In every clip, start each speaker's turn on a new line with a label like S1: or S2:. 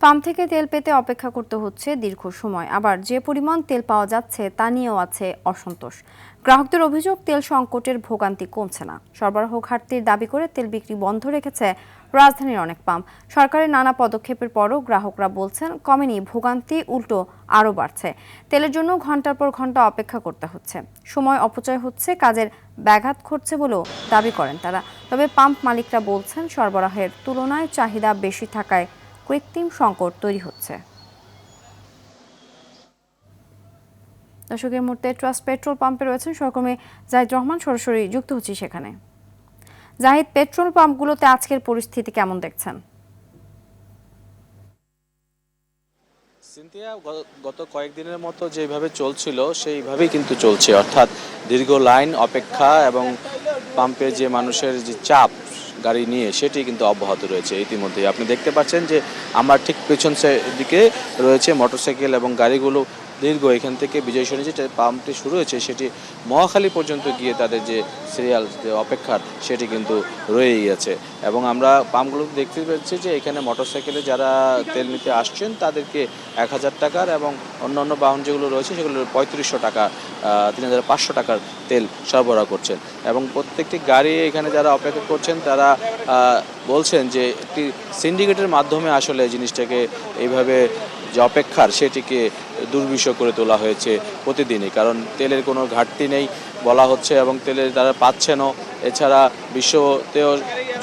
S1: Pump থেকে তেল পেতে অপেক্ষা করতে হচ্ছে দীর্ঘ সময়, আবার যে পরিমাণ তেল পাওয়া যাচ্ছে তা নিয়েও আছে অসন্তোষ। গ্রাহকদের অভিযোগ, তেল সংকটের ভোগান্তি কমছে না। সরবরাহ ঘাটতির দাবি করে তেল বিক্রি বন্ধ রেখেছে রাজধানীর অনেক পাম্প। সরকারের নানা পদক্ষেপের পরও গ্রাহকরা বলছেন কমেনি, ভোগান্তি উল্টো আরও বাড়ছে। তেলের জন্য ঘন্টার পর ঘন্টা অপেক্ষা করতে হচ্ছে, সময় অপচয় হচ্ছে, কাজের ব্যাঘাত ঘটছে বলেও দাবি করেন তারা। তবে পাম্প মালিকরা বলছেন সরবরাহের তুলনায় চাহিদা বেশি থাকায় কৃত্রিম সংকট তৈরি হচ্ছে। দর্শকের মুহূর্তে ট্রাস্ট পেট্রোল পাম্পে রয়েছেন সহকর্মী জাহিদ রহমান, সরাসরি যুক্ত হচ্ছি সেখানে। জাহিদ, পেট্রোল পাম্পগুলোতে আজকের পরিস্থিতি কেমন দেখছেন?
S2: সিনথিয়া, গত কয়েকদিনের মতো যেভাবে চলছিল সেইভাবেই কিন্তু চলছে, অর্থাৎ দীর্ঘ লাইন অপেক্ষা এবং পাম্পে যে মানুষের যে চাপ গাড়ি নিয়ে সেটি কিন্তু অব্যাহত রয়েছে। ইতিমধ্যেই আপনি দেখতে পাচ্ছেন যে আমার ঠিক পেছন দিকে রয়েছে মোটরসাইকেল এবং গাড়িগুলো দীর্ঘ এখান থেকে বিজয় সরণি যে পাম্পটি শুরু হয়েছে সেটি মহাখালী পর্যন্ত গিয়ে তাদের যে সিরিয়াল যে অপেক্ষার সেটি কিন্তু রয়েই আছে। এবং আমরা পাম্পগুলো দেখতে পাচ্ছি যে এখানে মোটরসাইকেলে যারা তেল নিতে আসছেন তাদেরকে 1000 টাকার এবং অন্যান্য বাহন যেগুলো রয়েছে সেগুলো 3500 টাকা 3500 টাকার তেল সরবরাহ করছেন। এবং প্রত্যেকটি গাড়ি এখানে যারা অপেক্ষা করছেন তারা বলছেন যে একটি সিন্ডিকেটের মাধ্যমে আসলে জিনিসটাকে এইভাবে যে অপেক্ষার সেটিকে দুর্বিষহ করে তোলা হয়েছে প্রতিদিনই, কারণ তেলের কোনো ঘাটতি নেই বলা হচ্ছে এবং তেলের তারা পাচ্ছেনও। এছাড়া বিশ্বতেও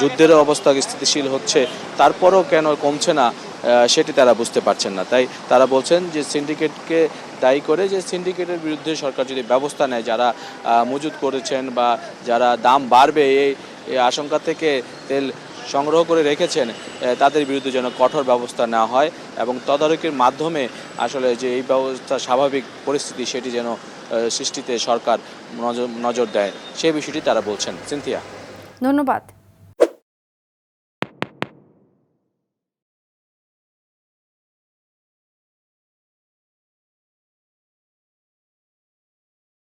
S2: যুদ্ধেরও অবস্থা স্থিতিশীল হচ্ছে, তারপরেও কেন কমছে না সেটি তারা বুঝতে পারছেন না। তাই তারা বলছেন যে সিন্ডিকেটকে দায়ী করে, যে সিন্ডিকেটের বিরুদ্ধে সরকার যদি ব্যবস্থা নেয়, যারা মজুত করেছেন বা যারা দাম বাড়বে এই আশঙ্কা থেকে তেল সংগ্রহ করে রেখেছেন তাদের বিরুদ্ধে যেন কঠোর ব্যবস্থা নেওয়া হয় এবং তদারকির মাধ্যমে আসলে যে এই ব্যবস্থা স্বাভাবিক পরিস্থিতি সেটি যেন সৃষ্টিতে সরকার নজর দেয়, সেই বিষয়টি তারা বলছেন। সিনথিয়া,
S1: ধন্যবাদ।